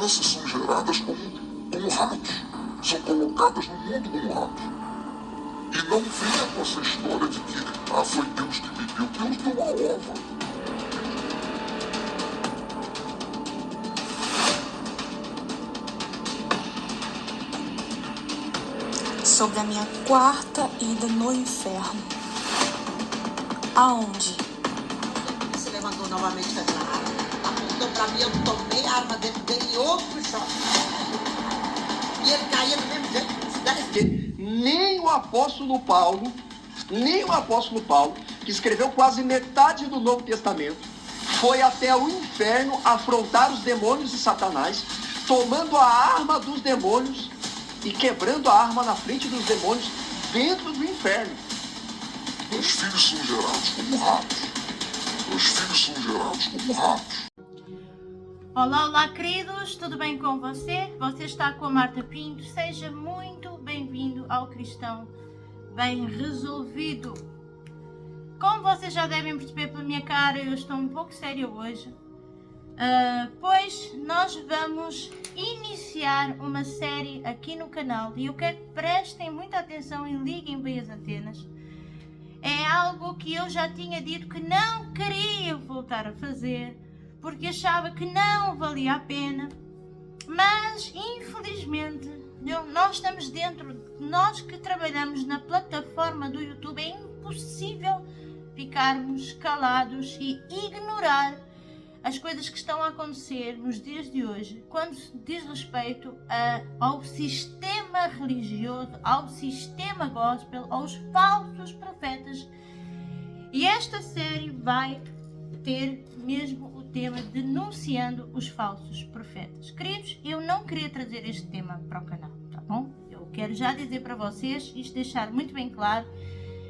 crianças são geradas como ratos. São colocadas no mundo como ratos. E não venha com essa história de que foi Deus que me deu. Deus deu a ova. Sobre a minha quarta ida no inferno. Aonde? Se levantou novamente com aquela arma, apontou pra mim, eu tomei a arma dentro dele e outro choque. E ele caía do mesmo jeito. Nem o apóstolo Paulo, que escreveu quase metade do Novo Testamento, foi até o inferno afrontar os demônios de Satanás, tomando a arma dos demônios e quebrando a arma na frente dos demônios dentro do inferno. Os filhos são gerados como ratos. Os filhos são gerados como ratos. Olá, olá, queridos, tudo bem com você? Você está com a Marta Pinto, seja muito bem-vindo ao Cristão Bem Resolvido. Como vocês já devem perceber pela minha cara, eu estou um pouco séria hoje, pois nós vamos iniciar uma série aqui no canal e eu quero que prestem muita atenção e liguem bem as antenas. É algo que eu já tinha dito que não queria voltar a fazer, porque achava que não valia a pena, mas infelizmente nós estamos dentro, nós que trabalhamos na plataforma do YouTube, é impossível ficarmos calados e ignorar as coisas que estão a acontecer nos dias de hoje, quando diz respeito ao sistema religioso, ao sistema gospel, aos falsos profetas. E esta série vai ter mesmo o tema denunciando os falsos profetas. Queridos, eu não queria trazer este tema para o canal, tá bom? Eu quero já dizer para vocês, isto deixar muito bem claro,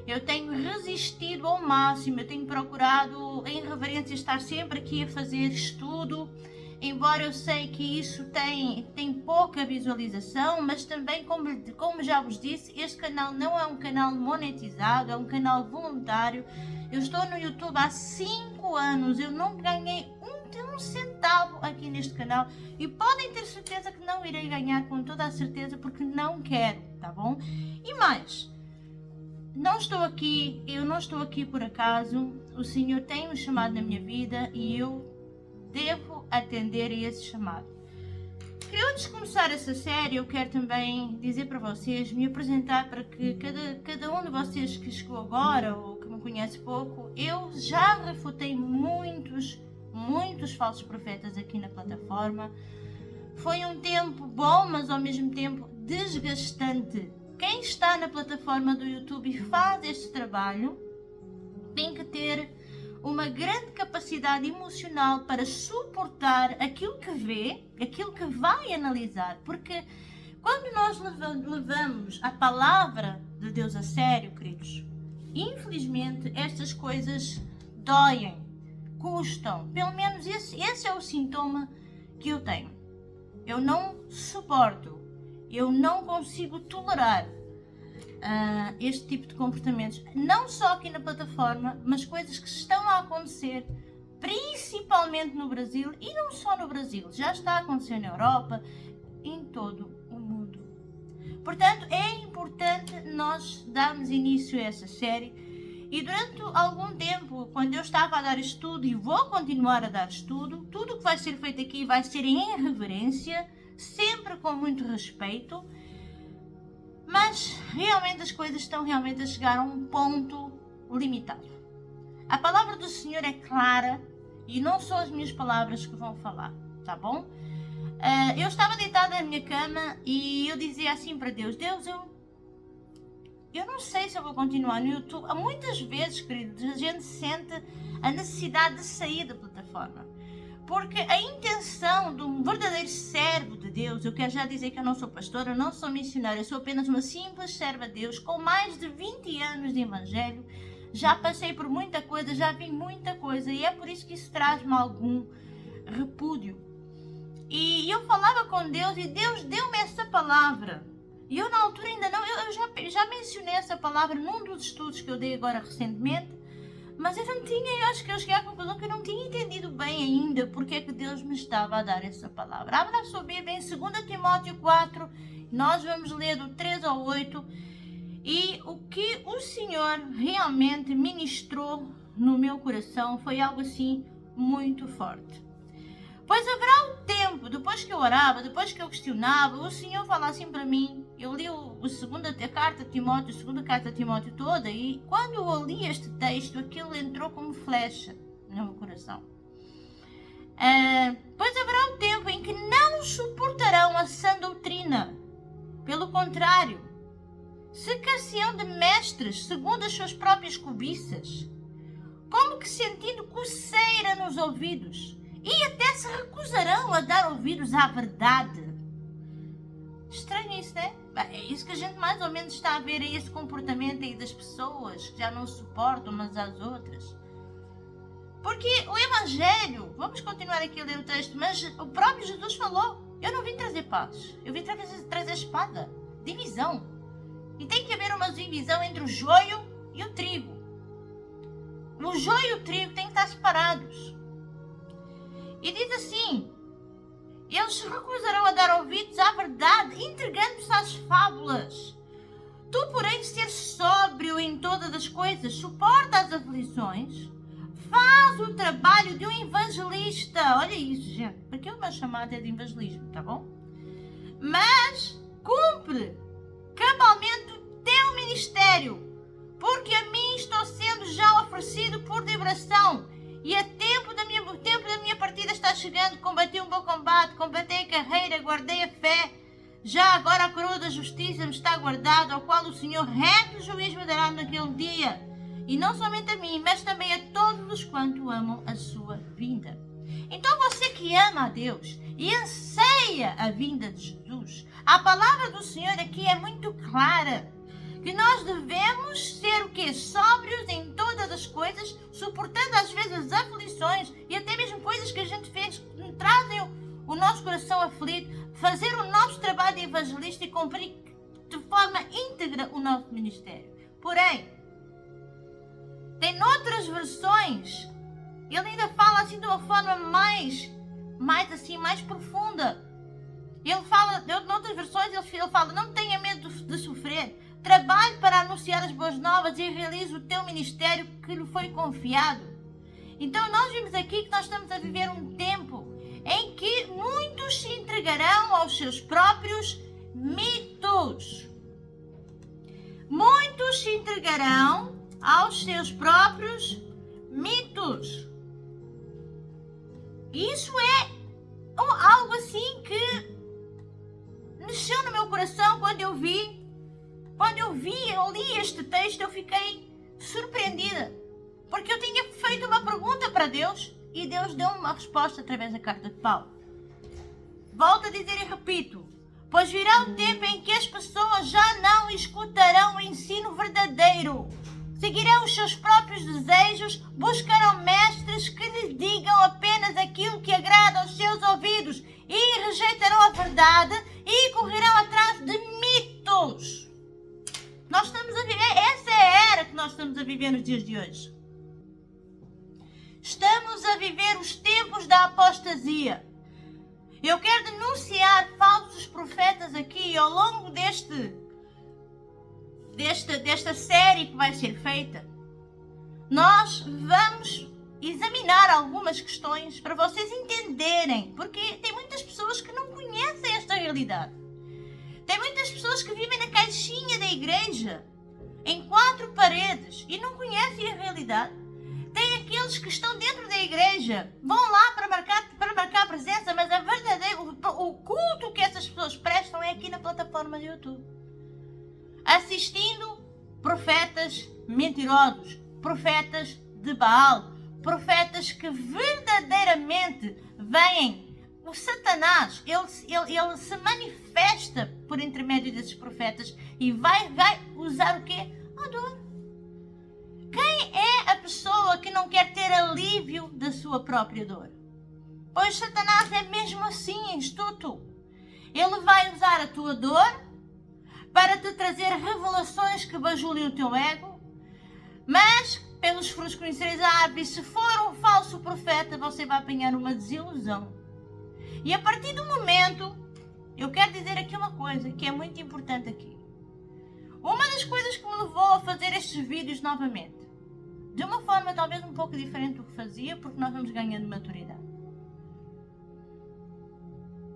eu tenho resistido ao máximo, eu tenho procurado, em reverência, estar sempre aqui a fazer estudo, embora eu sei que isso tem pouca visualização, mas também, como já vos disse, este canal não é um canal monetizado, é um canal voluntário. Eu estou no YouTube há 5 anos, eu não ganhei um centavo aqui neste canal e podem ter certeza que não irei ganhar com toda a certeza, porque não quero, tá bom? E mais, eu não estou aqui por acaso, o Senhor tem um chamado na minha vida e eu devo atender a esse chamado. Antes de começar essa série, eu quero também dizer para vocês, me apresentar para que cada um de vocês que chegou agora ou que me conhece pouco, eu já refutei muitos falsos profetas aqui na plataforma. Foi um tempo bom, mas ao mesmo tempo desgastante. Quem está na plataforma do YouTube e faz este trabalho tem que ter uma grande capacidade emocional para suportar aquilo que vê, aquilo que vai analisar, porque quando nós levamos a palavra de Deus a sério, queridos, infelizmente estas coisas doem, custam, pelo menos esse é o sintoma que eu tenho. Eu não suporto, eu não consigo tolerar este tipo de comportamentos, não só aqui na plataforma, mas coisas que estão a acontecer principalmente no Brasil, e não só no Brasil, já está a acontecer na Europa, em todo o mundo. Portanto, é importante nós darmos início a essa série, e durante algum tempo, quando eu estava a dar estudo e vou continuar a dar estudo, tudo que vai ser feito aqui vai ser em reverência, sempre com muito respeito, mas realmente as coisas estão realmente a chegar a um ponto limitado. A palavra do Senhor é clara e não são as minhas palavras que vão falar, tá bom? Eu estava deitada na minha cama e eu dizia assim para Deus, eu não sei se eu vou continuar no YouTube. Há muitas vezes, queridos, a gente sente a necessidade de sair da plataforma. Porque a intenção de um verdadeiro servo de Deus, eu quero já dizer que eu não sou pastora, eu não sou missionária, eu sou apenas uma simples serva de Deus, com mais de 20 anos de evangelho, já passei por muita coisa, já vi muita coisa, e é por isso que isso traz-me algum repúdio. E eu falava com Deus, e Deus deu-me essa palavra, e eu na altura ainda não, eu já mencionei essa palavra num dos estudos que eu dei agora recentemente, Mas eu acho que eu cheguei à conclusão que eu não tinha entendido bem ainda porque é que Deus me estava a dar essa palavra. Abra a sua Bíblia em 2 Timóteo 4, nós vamos ler do 3 ao 8, e o que o Senhor realmente ministrou no meu coração foi algo assim muito forte. Pois haverá um tempo, depois que eu orava, depois que eu questionava, o Senhor fala assim para mim. Eu li a carta de Timóteo, a segunda carta de Timóteo toda, e quando eu li este texto, aquilo entrou como flecha no meu coração. Pois haverá um tempo em que não suportarão a sã doutrina. Pelo contrário, cercar-se-ão de mestres segundo as suas próprias cobiças, como que sentindo coceira nos ouvidos, e até se recusarão a dar ouvidos à verdade. Estranho isso, né? É isso que a gente mais ou menos está a ver aí, esse comportamento aí das pessoas que já não suportam umas às outras. Porque o Evangelho, vamos continuar aqui a ler o texto, mas o próprio Jesus falou, eu não vim trazer paz, eu vim trazer espada, divisão. E tem que haver uma divisão entre o joio e o trigo. O joio e o trigo têm que estar separados. E diz assim, eles se recusarão a dar ouvidos à verdade, entregando-se às fábulas. Tu, porém, ser sóbrio em todas as coisas, suporta as aflições, faz o trabalho de um evangelista. Olha isso, gente, porque o meu chamado é de evangelismo, tá bom? Mas cumpre cabalmente o teu ministério, porque a mim estou sendo já oferecido por liberação, e o tempo da minha partida está chegando. Combati um bom combate, combatei a carreira, guardei a fé. Já agora a coroa da justiça me está guardada, ao qual o Senhor reto juiz me dará naquele dia. E não somente a mim, mas também a todos os quanto amam a sua vinda. Então você que ama a Deus e anseia a vinda de Jesus, a palavra do Senhor aqui é muito clara. Que nós devemos ser o quê? Sóbrios em todas as coisas, suportando às vezes as aflições e até mesmo coisas que a gente fez que trazem o nosso coração aflito, fazer o nosso trabalho de evangelista e cumprir de forma íntegra o nosso ministério. Porém, tem outras versões, ele ainda fala assim de uma forma mais profunda. Ele fala, em outras versões, ele fala, não tenha medo de sofrer. Trabalhe para anunciar as boas novas e realize o teu ministério que lhe foi confiado. Então nós vimos aqui que nós estamos a viver um tempo em que muitos se entregarão aos seus próprios mitos. Muitos se entregarão aos seus próprios mitos. Isso é algo assim que mexeu no meu coração quando eu li este texto, eu fiquei surpreendida. Porque eu tinha feito uma pergunta para Deus e Deus deu uma resposta através da carta de Paulo. Volto a dizer e repito, pois virá o tempo em que as pessoas já não escutarão o ensino verdadeiro. Seguirão os seus próprios desejos, buscarão mestres que lhes digam apenas aquilo que agrada aos seus ouvidos e rejeitarão a verdade e correrão atrás de mitos. Nós estamos a viver, essa é a era que nós estamos a viver nos dias de hoje. Estamos a viver os tempos da apostasia. Eu quero denunciar falsos profetas aqui ao longo desta série que vai ser feita. Nós vamos examinar algumas questões para vocês entenderem, porque tem muitas pessoas que não conhecem esta realidade. Tem muitas pessoas que vivem na caixinha da igreja, em 4 paredes, e não conhecem a realidade. Tem aqueles que estão dentro da igreja, vão lá para marcar presença, mas a verdadeira, o culto que essas pessoas prestam é aqui na plataforma do YouTube. Assistindo profetas mentirosos, profetas de Baal, profetas que verdadeiramente vêm. O Satanás, ele se manifesta por intermédio desses profetas e vai usar o quê? A dor. Quem é a pessoa que não quer ter alívio da sua própria dor? Pois Satanás é mesmo assim, astuto. Ele vai usar a tua dor para te trazer revelações que bajulem o teu ego, mas Pelos frutos conhecereis a árvore. E se for um falso profeta, você vai apanhar uma desilusão. E a partir do momento, eu quero dizer aqui uma coisa que é muito importante aqui. Uma das coisas que me levou a fazer estes vídeos novamente, de uma forma talvez um pouco diferente do que fazia, porque nós vamos ganhando maturidade.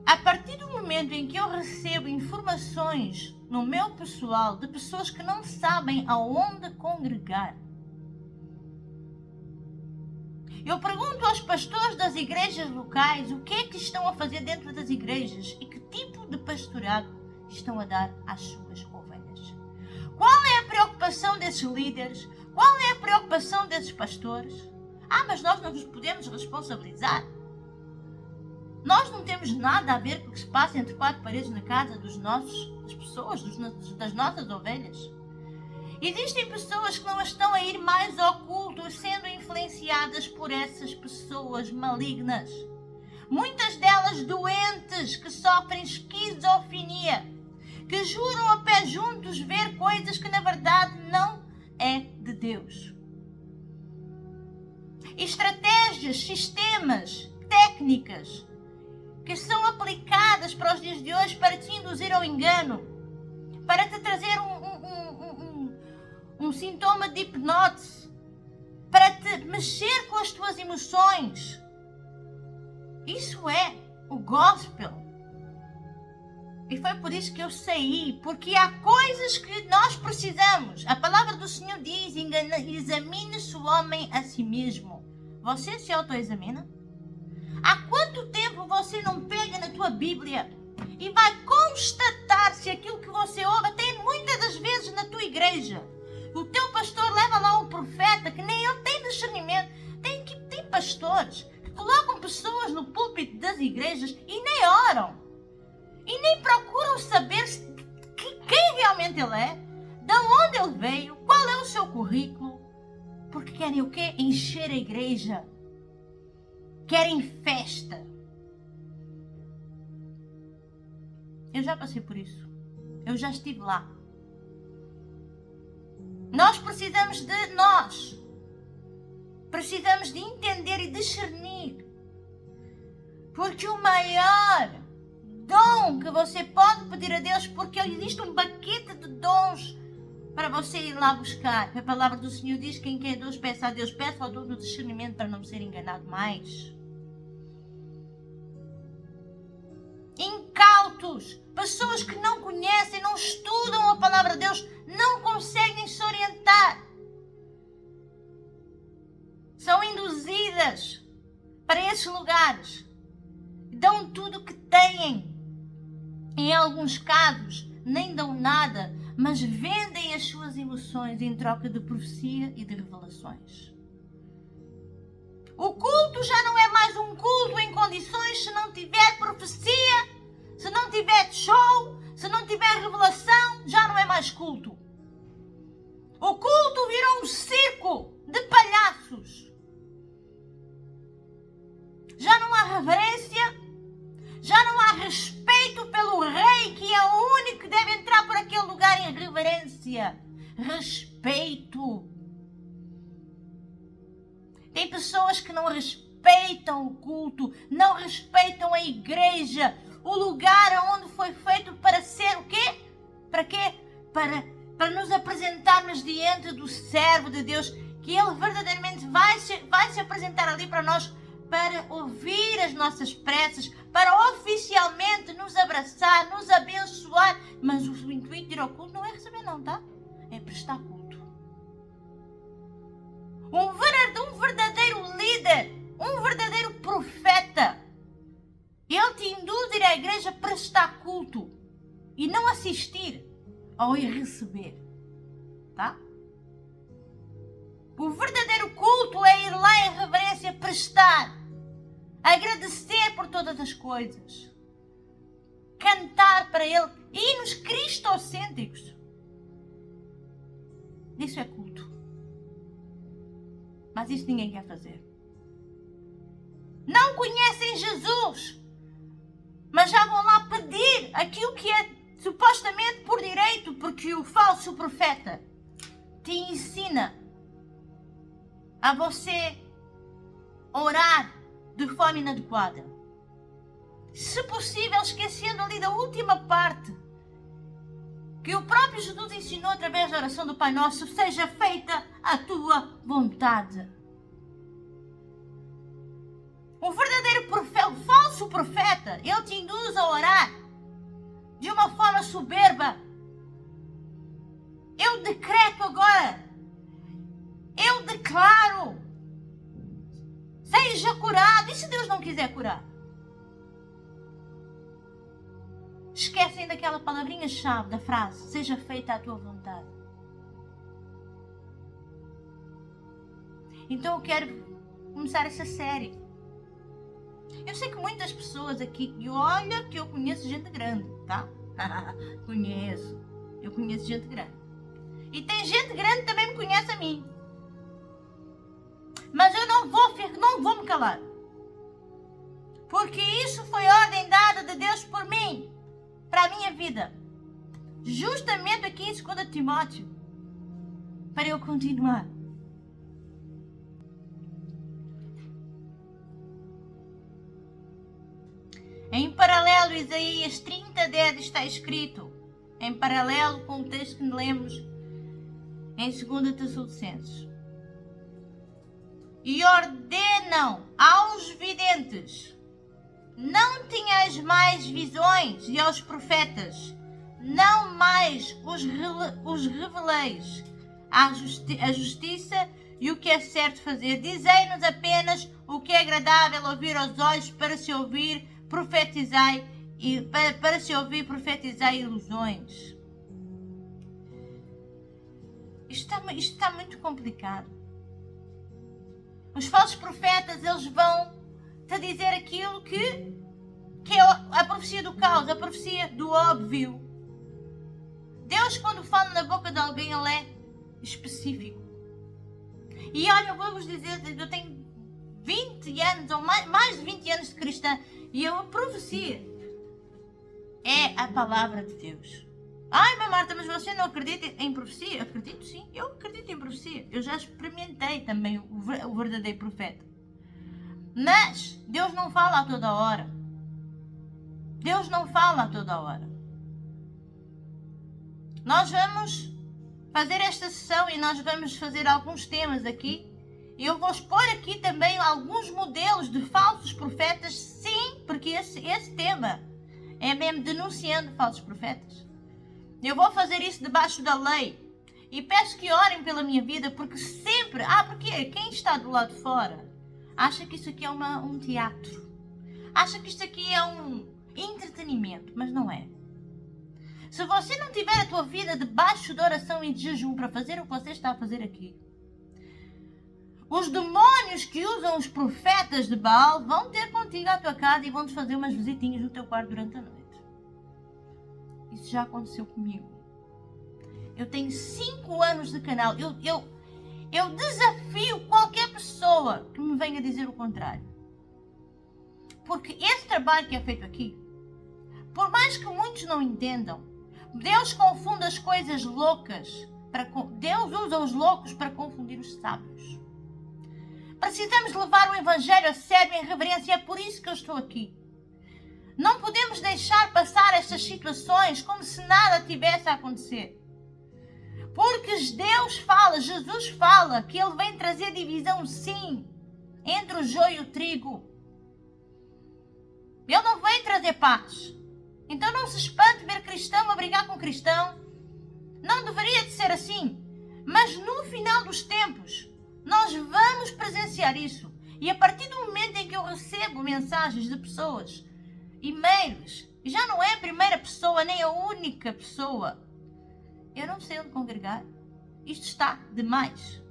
A partir do momento em que eu recebo informações no meu pessoal de pessoas que não sabem aonde congregar, eu pergunto aos pastores das igrejas locais o que é que estão a fazer dentro das igrejas e que tipo de pastorado estão a dar às suas ovelhas. Qual é a preocupação desses líderes? Qual é a preocupação desses pastores? Mas nós não nos podemos responsabilizar. Nós não temos nada a ver com o que se passa entre quatro paredes na casa das pessoas, das nossas ovelhas. Existem pessoas que não estão a ir mais ao culto, sendo influenciadas por essas pessoas malignas. Muitas delas doentes, que sofrem esquizofrenia, que juram a pé juntos ver coisas que na verdade não é de Deus. Estratégias, sistemas, técnicas que são aplicadas para os dias de hoje para te induzir ao engano, para te trazer um sintoma de hipnose, para te mexer com as tuas emoções. Isso é o gospel. E foi por isso que eu saí, porque há coisas que nós precisamos. A palavra do Senhor diz: examine-se o homem a si mesmo. Você se autoexamina? Há quanto tempo você não pega na tua Bíblia e vai constatar se aquilo que você ouve, até muitas das vezes na tua igreja, o teu pastor leva lá um profeta que nem ele tem discernimento. Tem pastores que colocam pessoas no púlpito das igrejas e nem oram. E nem procuram saber quem realmente ele é, de onde ele veio, qual é o seu currículo. Porque querem o quê? Encher a igreja. Querem festa. Eu já passei por isso. Eu já estive lá. Nós precisamos de nós. Precisamos de entender e discernir. Porque o maior dom que você pode pedir a Deus, porque existe um baquete de dons para você ir lá buscar. A palavra do Senhor diz: quem quer Deus, peça a Deus, peça ao dom do discernimento para não ser enganado mais. Incautos, pessoas que não conhecem, não estudam a palavra de Deus, não conseguem se orientar. São induzidas para esses lugares. Dão tudo o que têm. Em alguns casos, nem dão nada, mas vendem as suas emoções em troca de profecia e de revelações. O culto já não é mais um culto em condições se não tiver profecia, se não tiver show, se não tiver revelação, já não é mais culto. O culto virou um circo de palhaços. Já não há reverência, já não há respeito pelo rei, que é o único que deve entrar por aquele lugar em reverência. Respeito. Tem pessoas que não respeitam o culto, não respeitam a igreja, o lugar onde foi feito para ser o quê? Para quê? Para nos apresentarmos diante do servo de Deus, que ele verdadeiramente vai se apresentar ali para nós, para ouvir as nossas preces, para oficialmente nos abraçar, nos abençoar. Mas o intuito de ir ao culto não é receber não, tá? É prestar culto. Um verdadeiro líder, um verdadeiro profeta, ele te induz a ir à igreja para prestar culto e não assistir ou ir receber, tá? O verdadeiro culto é ir lá em reverência, prestar, agradecer por todas as coisas, cantar para ele, hinos cristocêntricos. Isso é culto. Mas isso ninguém quer fazer. Não conhecem Jesus, mas já vão lá pedir aquilo que é supostamente por direito, porque o falso profeta te ensina a você orar de forma inadequada. Se possível, esquecendo ali da última parte que o próprio Jesus ensinou através da oração do Pai Nosso: seja feita a tua vontade. Um verdadeiro profeta, um falso profeta, ele te induz a orar de uma forma soberba. Eu decreto agora, eu declaro, seja curado. E se Deus não quiser curar? Esquecem daquela palavrinha-chave da frase: seja feita a tua vontade. Então eu quero começar essa série. Eu sei que muitas pessoas aqui, e olha que eu conheço gente grande, tá? Eu conheço gente grande. E tem gente grande que também me conhece a mim. Mas eu não vou me calar. Porque isso foi ordem dada de Deus por mim, para a minha vida. Justamente aqui em 2 Timóteo, para eu continuar. Em paralelo, Isaías 30:10 está escrito, em paralelo com o texto que lemos em 2 Tessalonicenses. E ordenam aos videntes: não tenhais mais visões, e aos profetas: não mais os reveleis a justiça e o que é certo fazer. Dizei-nos apenas o que é agradável ouvir aos olhos, para se ouvir profetizai ilusões. Isto está muito complicado. Os falsos profetas, eles vão te dizer aquilo que é a profecia do caos, a profecia do óbvio. Deus, quando fala na boca de alguém, ele é específico. E olha, eu vou-vos dizer, eu tenho 20 anos, ou mais de 20 anos de cristã, e a profecia é a palavra de Deus. Ai, mas Marta, mas você não acredita em profecia? Acredito sim, eu acredito em profecia. Eu já experimentei também o verdadeiro profeta. Mas Deus não fala a toda hora. Deus não fala a toda hora. Nós vamos fazer esta sessão e nós vamos fazer alguns temas aqui. E eu vou expor aqui também alguns modelos de falsos profetas, sim, porque esse tema é mesmo denunciando falsos profetas. Eu vou fazer isso debaixo da lei. E peço que orem pela minha vida, porque sempre... porque quem está do lado de fora acha que isso aqui é um teatro. Acha que isto aqui é um entretenimento, mas não é. Se você não tiver a tua vida debaixo de oração e de jejum para fazer o que você está a fazer aqui, os demônios que usam os profetas de Baal vão ter contigo à tua casa e vão-te fazer umas visitinhas no teu quarto durante a noite. Isso já aconteceu comigo. Eu tenho 5 anos de canal. Eu desafio qualquer pessoa que me venha dizer o contrário. Porque esse trabalho que é feito aqui, por mais que muitos não entendam, Deus confunde as coisas loucas. Deus usa os loucos para confundir os sábios. Precisamos levar o Evangelho a sério, em reverência. É por isso que eu estou aqui. Não podemos deixar passar estas situações como se nada tivesse a acontecer. Porque Deus fala, Jesus fala, que Ele vem trazer divisão, sim, entre o joio e o trigo. Ele não vem trazer paz. Então não se espante ver cristão a brigar com cristão. Não deveria de ser assim. Mas no final dos tempos, nós vamos presenciar isso. E a partir do momento em que eu recebo mensagens de pessoas, e-mails, e já não é a primeira pessoa, nem a única pessoa, eu não sei onde congregar. Isto está demais.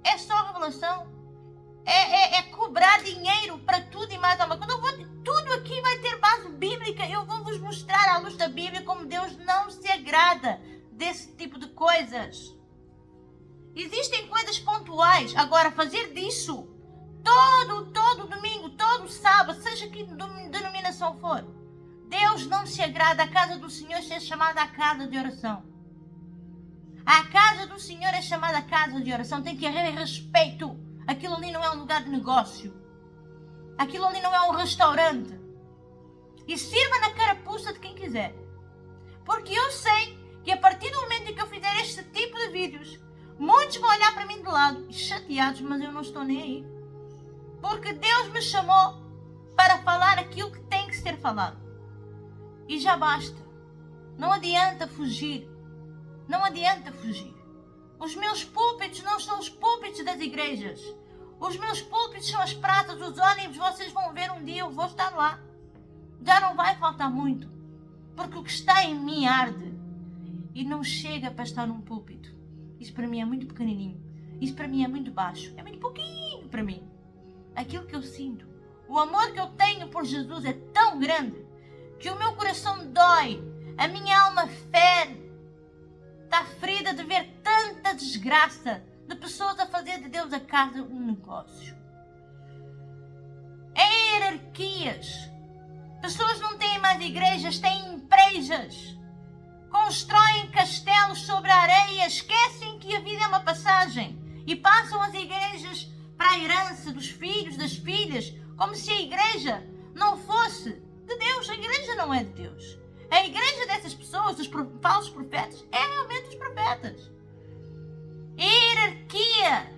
É só revelação. É cobrar dinheiro para tudo e mais alguma coisa. Tudo aqui vai ter base bíblica. Eu vou vos mostrar à luz da Bíblia como Deus não se agrada desse tipo de coisas. Existem coisas pontuais. Agora, fazer disso todo domingo, todo sábado, seja que denominação for, Deus não se agrada. A casa do Senhor ser chamada a casa de oração. A casa do Senhor é chamada casa de oração. Tem que haver respeito. Aquilo ali não é um lugar de negócio. Aquilo ali não é um restaurante. E sirva na carapuça de quem quiser. Porque eu sei que a partir do momento em que eu fizer este tipo de vídeos, muitos vão olhar para mim de lado, chateados, mas eu não estou nem aí. Porque Deus me chamou para falar aquilo que tem que ser falado. E já basta. Não adianta fugir. Não adianta fugir. Os meus púlpitos não são os púlpitos das igrejas. Os meus púlpitos são as praças, os ônibus. Vocês vão ver um dia, eu vou estar lá. Já não vai faltar muito. Porque o que está em mim arde. E não chega para estar num púlpito. Isso para mim é muito pequenininho. Isso para mim é muito baixo. É muito pouquinho para mim. Aquilo que eu sinto. O amor que eu tenho por Jesus é tão grande que o meu coração dói. A minha alma fere. Está ferida de ver tanta desgraça de pessoas a fazer de Deus a casa um negócio. É hierarquias. Pessoas não têm mais igrejas, têm empresas. Constroem castelos sobre a areia, esquecem que a vida é uma passagem e passam as igrejas para a herança dos filhos, das filhas, como se a igreja não fosse de Deus. A igreja não é de Deus. A igreja dessas pessoas, dos falsos profetas, é realmente os profetas. Hierarquia.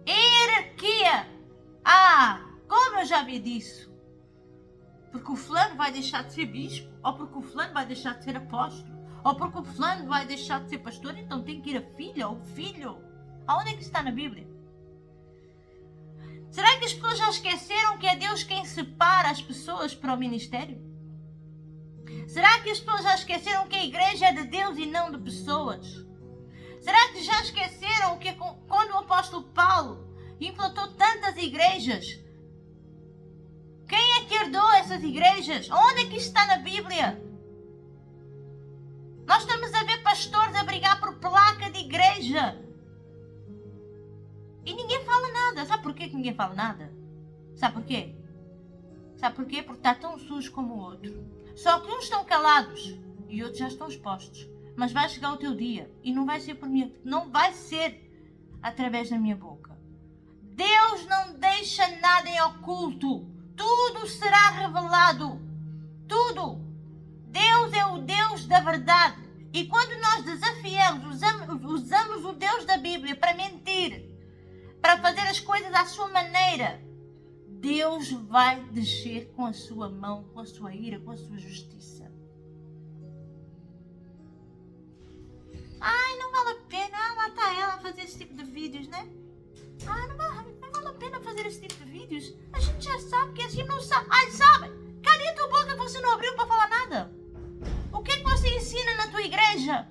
Hierarquia. Como eu já vi disso. Porque o fulano vai deixar de ser bispo, ou porque o fulano vai deixar de ser apóstolo, ou porque o fulano vai deixar de ser pastor, então tem que ir a filha ou o filho. Aonde é que está na Bíblia? Será que as pessoas já esqueceram que é Deus quem separa as pessoas para o ministério? Será que as pessoas já esqueceram que a igreja é de Deus e não de pessoas? Será que já esqueceram que quando o apóstolo Paulo implantou tantas igrejas, quem é que herdou essas igrejas? Onde é que isso está na Bíblia? Nós estamos a ver pastores a brigar por placa de igreja. E ninguém fala nada. Sabe porquê que ninguém fala nada? Sabe porquê? Sabe porquê? Porque está tão sujo como o outro. Só que uns estão calados e outros já estão expostos. Mas vai chegar o teu dia e não vai ser por mim, não vai ser através da minha boca. Deus não deixa nada em oculto. Tudo será revelado. Tudo. Deus é o Deus da verdade. E quando nós desafiamos, usamos o Deus da Bíblia para mentir, para fazer as coisas à sua maneira, Deus vai descer com a sua mão, com a sua ira, com a sua justiça. Não vale a pena. Lá está ela a fazer esse tipo de vídeos, né? Não vale a pena fazer esse tipo de vídeos. A gente já sabe que assim não sabe. Sabe? Cadê a tua boca que você não abriu para falar nada? O que é que você ensina na tua igreja?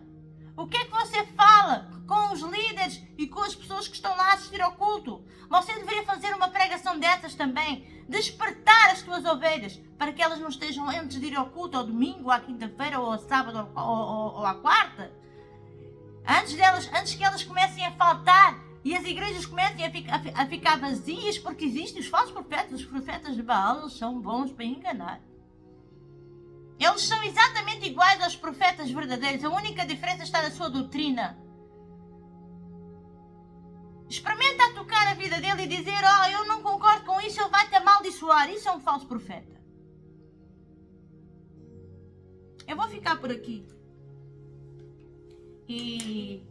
O que é que você fala com os líderes e com as pessoas que estão lá a assistir ao culto? Você deveria fazer uma pregação dessas também. Despertar as tuas ovelhas para que elas não estejam antes de ir ao culto ao domingo, à quinta-feira, ou ao sábado, ou à quarta. Antes que elas comecem a faltar e as igrejas comecem a ficar vazias, porque existem os falsos profetas. Os profetas de Baal, eles são bons para enganar. Eles são exatamente iguais aos profetas verdadeiros. A única diferença está na sua doutrina. Experimenta tocar a vida dele e dizer: eu não concordo com isso, ele vai te amaldiçoar. Isso é um falso profeta. Eu vou ficar por aqui. E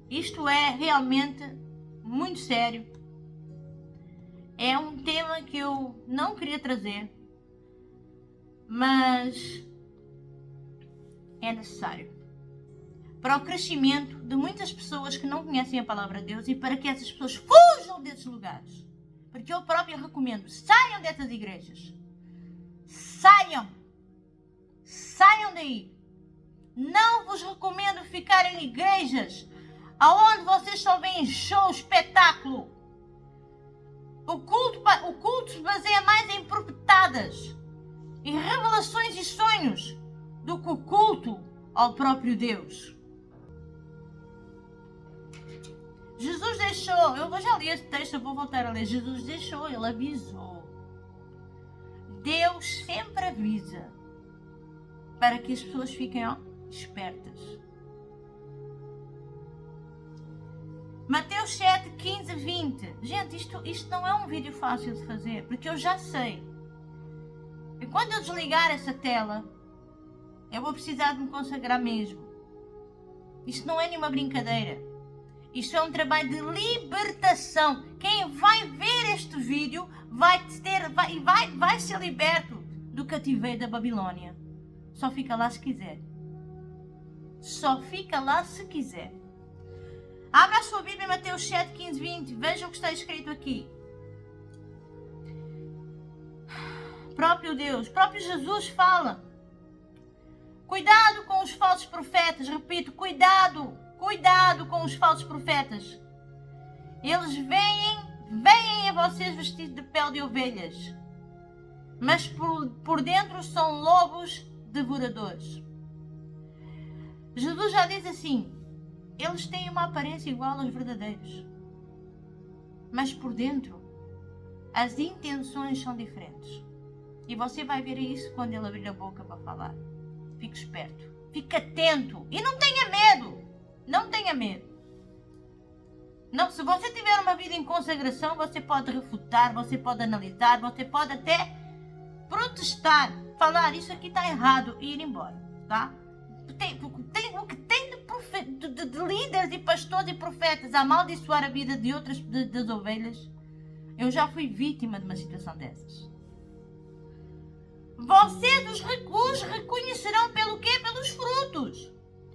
isto é realmente muito sério. É um tema que eu não queria trazer, mas é necessário para o crescimento de muitas pessoas que não conhecem a palavra de Deus e para que essas pessoas fujam desses lugares. Porque eu própria recomendo: saiam dessas igrejas. Saiam daí. Não vos recomendo ficar em igrejas aonde vocês só veem show, espetáculo. O culto se baseia mais em profetadas, em revelações e sonhos, do que o culto ao próprio Deus. Jesus deixou, eu já li esse texto, eu vou voltar a ler. Jesus deixou, ele avisou. Deus sempre avisa para que as pessoas fiquem espertas. Mateus 7, 15, 20. Gente, isto não é um vídeo fácil de fazer, porque eu já sei. E quando eu desligar essa tela, eu vou precisar de me consagrar mesmo. Isto não é nenhuma brincadeira. Isto é um trabalho de libertação. Quem vai ver este vídeo vai ser liberto do cativeiro da Babilônia. Só fica lá se quiser. Só fica lá se quiser. Abra a sua Bíblia em Mateus 7, 15, 20. Veja o que está escrito aqui. Próprio Deus, próprio Jesus fala. Cuidado com os falsos profetas. Repito, cuidado com os falsos profetas. Eles vêm a vocês vestidos de pele de ovelhas, mas por dentro são lobos devoradores. Jesus já diz assim: eles têm uma aparência igual aos verdadeiros, mas por dentro as intenções são diferentes. E você vai ver isso quando ele abrir a boca para falar. Fique esperto, fique atento e não tenha medo. Não tenha medo. Não, se você tiver uma vida em consagração, você pode refutar, você pode analisar, você pode até protestar, falar isso aqui está errado e ir embora, tá? O que tem de líderes e pastores e profetas a amaldiçoar a vida de outras das ovelhas. Eu já fui vítima de uma situação dessas. Vocês os reconhecerão pelo quê? Pelos frutos.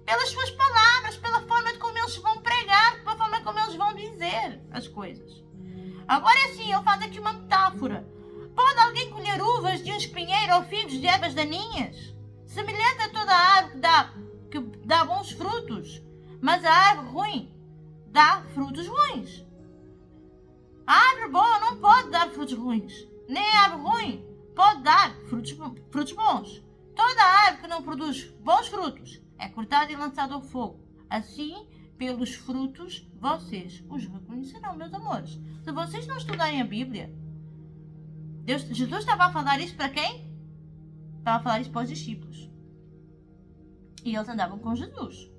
Pelas suas palavras, pela forma como eles vão pregar, pela forma como eles vão dizer as coisas. Agora sim, eu faço aqui uma metáfora. Pode alguém colher uvas de um espinheiro ou figos de ervas daninhas? Semelhante a toda a árvore que dá bons frutos, mas a árvore ruim dá frutos ruins. A árvore boa não pode dar frutos ruins, nem a árvore ruim pode dar frutos bons. Toda árvore que não produz bons frutos é cortada e lançada ao fogo. Assim, pelos frutos, vocês os reconhecerão, meus amores. Se vocês não estudarem a Bíblia, Jesus estava a falar isso para quem? Estava a falar isso para os discípulos. E eles andavam com Jesus.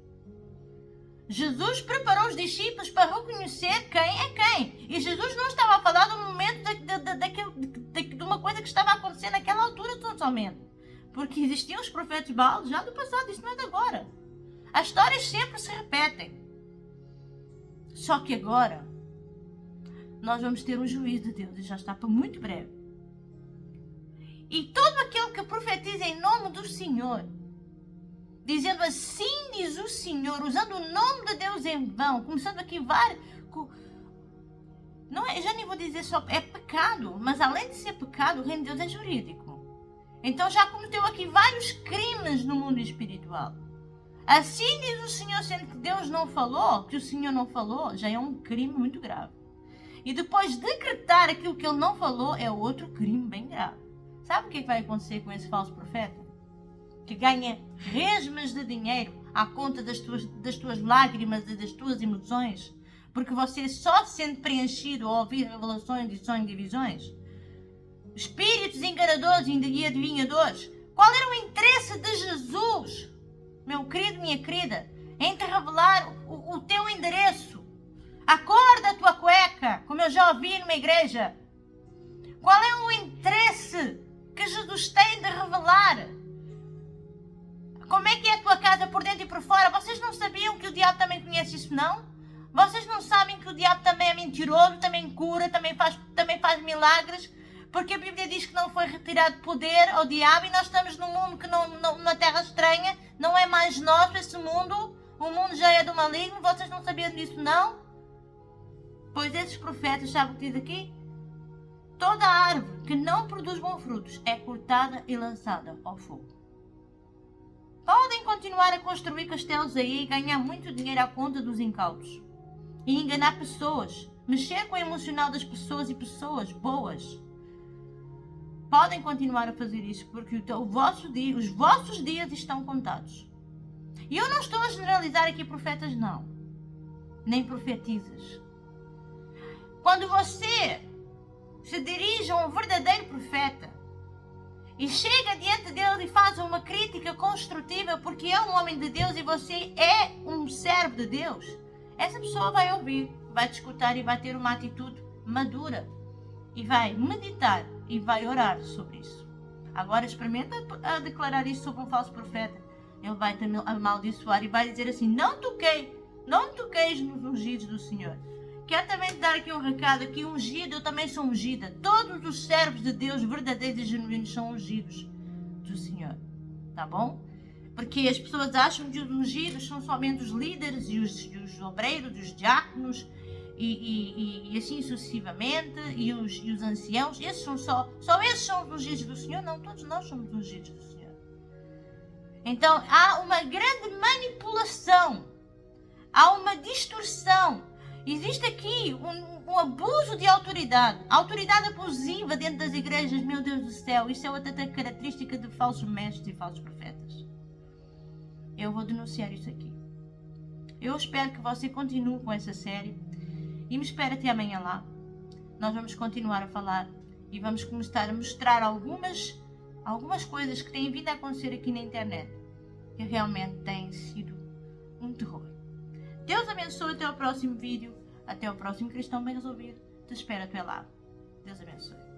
Jesus preparou os discípulos para reconhecer quem é quem. E Jesus não estava a falar do momento de uma coisa que estava a acontecer naquela altura totalmente. Porque existiam os profetas Baal já do passado, isso não é de agora. As histórias sempre se repetem. Só que agora nós vamos ter um juízo de Deus e já está para muito breve. E todo aquele que profetiza em nome do Senhor, dizendo assim diz o Senhor, usando o nome de Deus em vão, começando aqui vários... Não é, já nem vou dizer só, é pecado, mas além de ser pecado, o reino de Deus é jurídico. Então já cometeu aqui vários crimes no mundo espiritual. Assim diz o Senhor, sendo que Deus não falou, que o Senhor não falou, já é um crime muito grave. E depois decretar aquilo que ele não falou é outro crime bem grave. Sabe o que vai acontecer com esse falso profeta? Que ganha resmas de dinheiro à conta das tuas lágrimas e das tuas emoções, porque você só se sente preenchido ao ouvir revelações de sonhos e visões. Espíritos enganadores e adivinhadores. Qual era o interesse de Jesus, meu querido, minha querida, em te revelar o teu endereço, a cor da tua cueca, como eu já ouvi numa igreja? Qual é o interesse que Jesus tem de revelar? Como é que é a tua casa por dentro e por fora? Vocês não sabiam que o diabo também conhece isso, não? Vocês não sabem que o diabo também é mentiroso, também cura, também faz milagres? Porque a Bíblia diz que não foi retirado poder ao diabo e nós estamos num mundo que numa terra estranha, não é mais nosso esse mundo, o mundo já é do maligno, vocês não sabiam disso, não? Pois esses profetas, sabe o que diz aqui? Toda árvore que não produz bons frutos é cortada e lançada ao fogo. Podem continuar a construir castelos aí e ganhar muito dinheiro à conta dos incautos. E enganar pessoas, mexer com o emocional das pessoas e pessoas boas. Podem continuar a fazer isso porque os vossos dias estão contados. E eu não estou a generalizar aqui profetas, não. Nem profetizas. Quando você se dirige a um verdadeiro profeta e chega diante dele e faz uma crítica construtiva porque é um homem de Deus e você é um servo de Deus, essa pessoa vai ouvir, vai te escutar e vai ter uma atitude madura. E vai meditar e vai orar sobre isso. Agora experimenta a declarar isso sobre um falso profeta. Ele vai te amaldiçoar e vai dizer assim: não toqueis nos ungidos do Senhor. Quero também te dar aqui um recado, aqui ungido, eu também sou ungida. Todos os servos de Deus verdadeiros e genuínos são ungidos do Senhor. Tá bom? Porque as pessoas acham que os ungidos são somente os líderes e os obreiros, os diáconos e assim sucessivamente, e os anciãos. Esses são só esses são os ungidos do Senhor? Não, todos nós somos ungidos do Senhor. Então há uma grande manipulação, há uma distorção. Existe aqui um abuso de autoridade abusiva dentro das igrejas. Meu Deus do céu, isso é outra característica de falsos mestres e falsos profetas. Eu vou denunciar isso aqui. Eu espero que você continue com essa série e me espere até amanhã lá. Nós vamos continuar a falar e vamos começar a mostrar algumas coisas que têm vindo a acontecer aqui na internet, que realmente têm sido um terror. Deus abençoe, até o próximo vídeo, até o próximo Cristão Bem Resolvido. Te espero até lá. Deus abençoe.